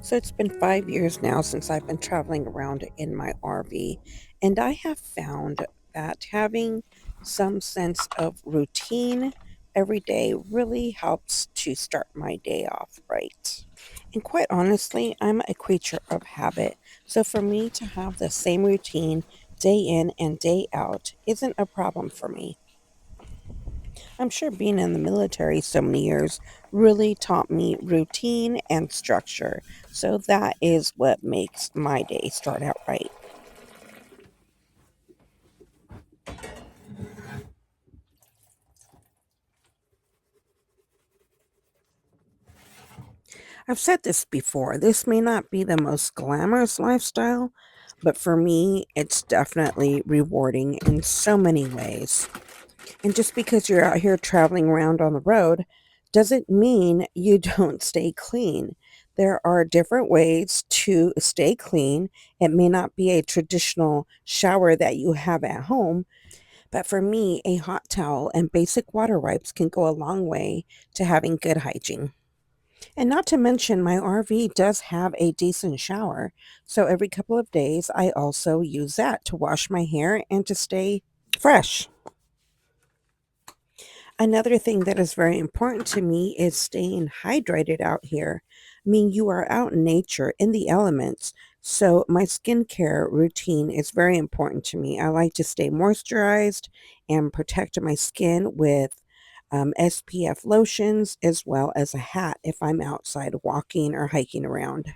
So it's been 5 years now since I've been traveling around in my RV, and I have found that having some sense of routine every day really helps to start my day off right. And quite honestly, I'm a creature of habit. So for me to have the same routine day in and day out isn't a problem for me. I'm sure being in the military so many years really taught me routine and structure. So that is what makes my day start out right. I've said this before. This may not be the most glamorous lifestyle, but for me, it's definitely rewarding in so many ways. And just because you're out here traveling around on the road doesn't mean you don't stay clean. There are different ways to stay clean. It may not be a traditional shower that you have at home, but for me, a hot towel and basic water wipes can go a long way to having good hygiene. And not to mention, my RV does have a decent shower. So every couple of days, I also use that to wash my hair and to stay fresh. Another thing that is very important to me is staying hydrated out here. I mean, you are out in nature in the elements. So, my skincare routine is very important to me. I like to stay moisturized and protect my skin with SPF lotions as well as a hat if I'm outside walking or hiking around.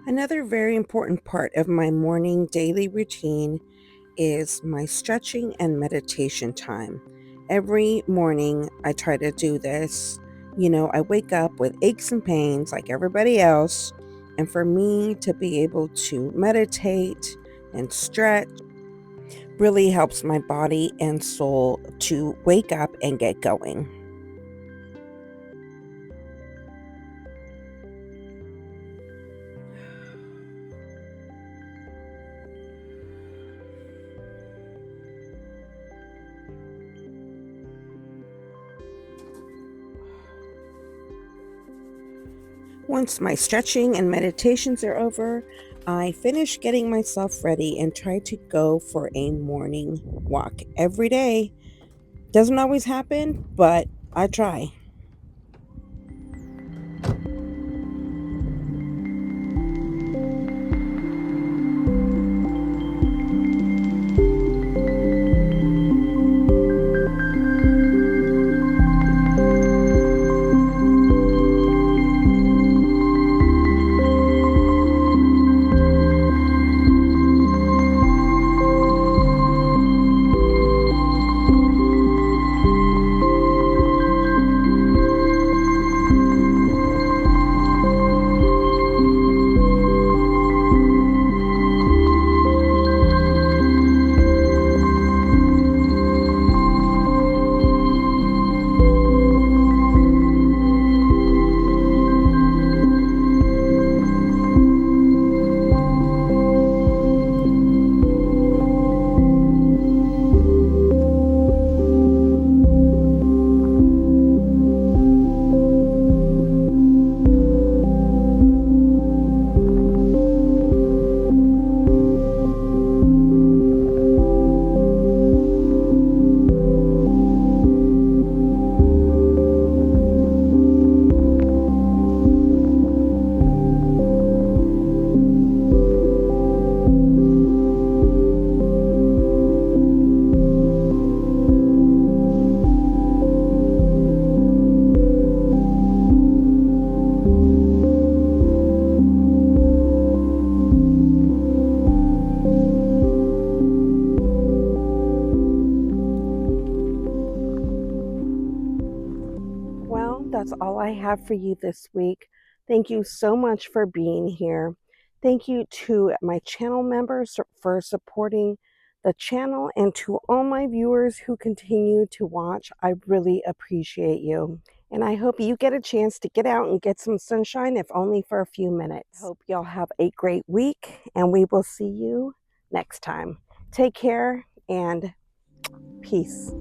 Another very important part of my morning daily routine is my stretching and meditation time. Every morning, I try to do this. I wake up with aches and pains like everybody else. And for me to be able to meditate and stretch really helps my body and soul to wake up and get going. Once my stretching and meditations are over, I finish getting myself ready and try to go for a morning walk every day. Doesn't always happen, but I try. that's all I have for you this week. Thank you so much for being here. Thank you to my channel members for supporting the channel, and to all my viewers who continue to watch. I really appreciate you. And I hope you get a chance to get out and get some sunshine, if only for a few minutes. Hope y'all have a great week, and we will see you next time. Take care and peace.